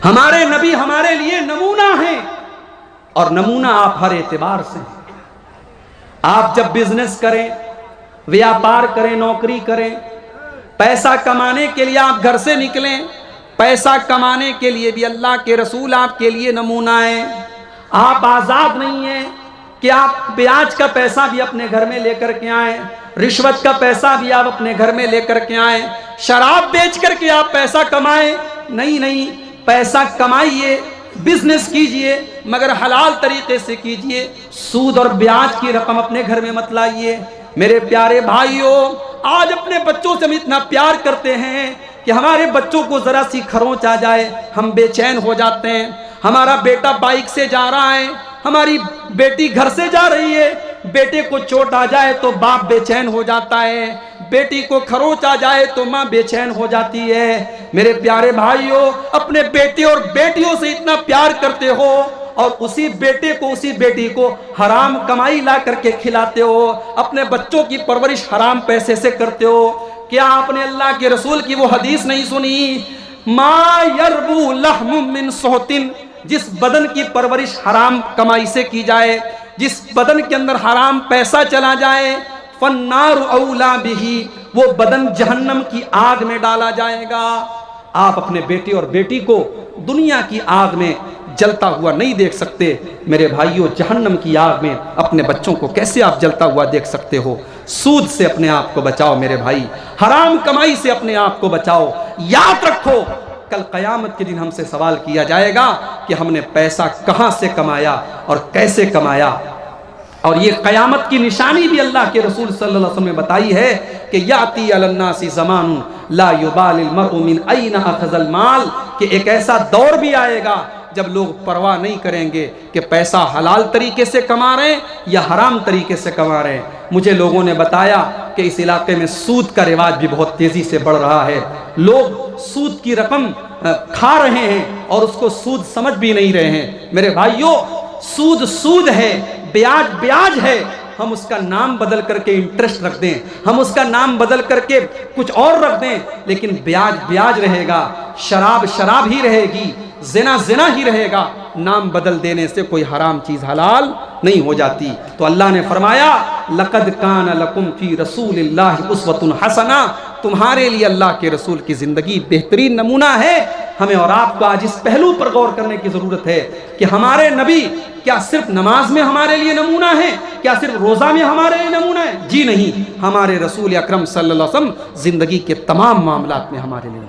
ہمارے نبی ہمارے لیے نمونہ ہیں، اور نمونہ آپ ہر اعتبار سے ہیں۔ آپ جب بزنس کریں، ویاپار کریں، نوکری کریں، پیسہ کمانے کے لیے آپ گھر سے نکلیں، پیسہ کمانے کے لیے بھی اللہ کے رسول آپ کے لیے نمونہ ہیں۔ آپ آزاد نہیں ہیں کہ آپ بیاج کا پیسہ بھی اپنے گھر میں لے کر کے آئیں، رشوت کا پیسہ بھی آپ اپنے گھر میں لے کر کے آئیں، شراب بیچ کر کے آپ پیسہ کمائیں۔ نہیں، پیسہ کمائیے، بزنس کیجئے، مگر حلال طریقے سے کیجئے۔ سود اور بیاج کی رقم اپنے گھر میں مت لائیے۔ میرے پیارے بھائیوں، آج اپنے بچوں سے ہم اتنا پیار کرتے ہیں کہ ہمارے بچوں کو ذرا سی کھروچ آ جائے ہم بے چین ہو جاتے ہیں۔ ہمارا بیٹا بائک سے جا رہا ہے، ہماری بیٹی گھر سے جا رہی ہے، بیٹے کو چوٹ آ جائے تو باپ بے چین ہو جاتا ہے، بیٹی کو کھروچ آ جائے تو ماں بے چین ہو جاتی ہے۔ میرے پیارے بھائیوں، اپنے بیٹے اور بیٹیوں سے اتنا پیار کرتے ہو اور اسی بیٹے کو اسی بیٹی کو حرام کمائی لا کر کے کھلاتے ہو، اپنے بچوں کی پرورش حرام پیسے سے کرتے ہو۔ کیا آپ نے اللہ کے رسول کی وہ حدیث نہیں سنی؟ ما یربو لحم من صحت، جس بدن کی پرورش حرام کمائی سے کی جائے، جس بدن کے اندر حرام پیسہ چلا جائے، فالنار اولا بہی، وہ بدن جہنم کی آگ میں ڈالا جائے گا۔ آپ اپنے بیٹے اور بیٹی کو دنیا کی آگ میں جلتا ہوا نہیں دیکھ سکتے، میرے بھائیوں جہنم کی آگ میں اپنے بچوں کو کیسے آپ جلتا ہوا دیکھ سکتے ہو؟ سود سے اپنے آپ کو بچاؤ میرے بھائی، حرام کمائی سے اپنے آپ کو بچاؤ۔ یاد رکھو کل قیامت کے دن ہم سے سوال کیا جائے گا کہ ہم نے پیسہ کہاں سے کمایا اور کیسے کمایا۔ اور یہ قیامت کی نشانی بھی اللہ کے رسول صلی اللہ علیہ وسلم نے بتائی ہے کہ یاتی علی الناس زمان لا یبال المرء من این اخذ المال، کہ ایک ایسا دور بھی آئے گا جب لوگ پرواہ نہیں کریں گے کہ پیسہ حلال طریقے سے کما رہے ہیں یا حرام طریقے سے کما رہے ہیں۔ مجھے لوگوں نے بتایا کہ اس علاقے میں سود کا رواج بھی بہت تیزی سے بڑھ رہا ہے، لوگ سود کی رقم کھا رہے ہیں اور اس کو سود سمجھ بھی نہیں رہے ہیں۔ میرے بھائیوں، سود سود ہے، بیاج بیاج ہے۔ ہم اس کا نام بدل کر کے انٹرسٹ رکھ دیں، ہم اس کا نام بدل کر کے کچھ اور رکھ دیں، لیکن بیاج بیاج رہے گا، شراب شراب ہی رہے گی، زنا زنا ہی رہے گا۔ نام بدل دینے سے کوئی حرام چیز حلال نہیں ہو جاتی۔ تو اللہ نے فرمایا لقد کان لکم فی رسول اللہ اسوۃ حسنہ، تمہارے لیے اللہ کے رسول کی زندگی بہترین نمونہ ہے۔ ہمیں اور آپ کو آج اس پہلو پر غور کرنے کی ضرورت ہے کہ ہمارے نبی کیا صرف نماز میں ہمارے لیے نمونہ ہے؟ کیا صرف روزہ میں ہمارے لیے نمونہ ہے؟ جی نہیں، ہمارے رسول اکرم صلی اللہ علیہ وسلم زندگی کے تمام معاملات میں ہمارے لیے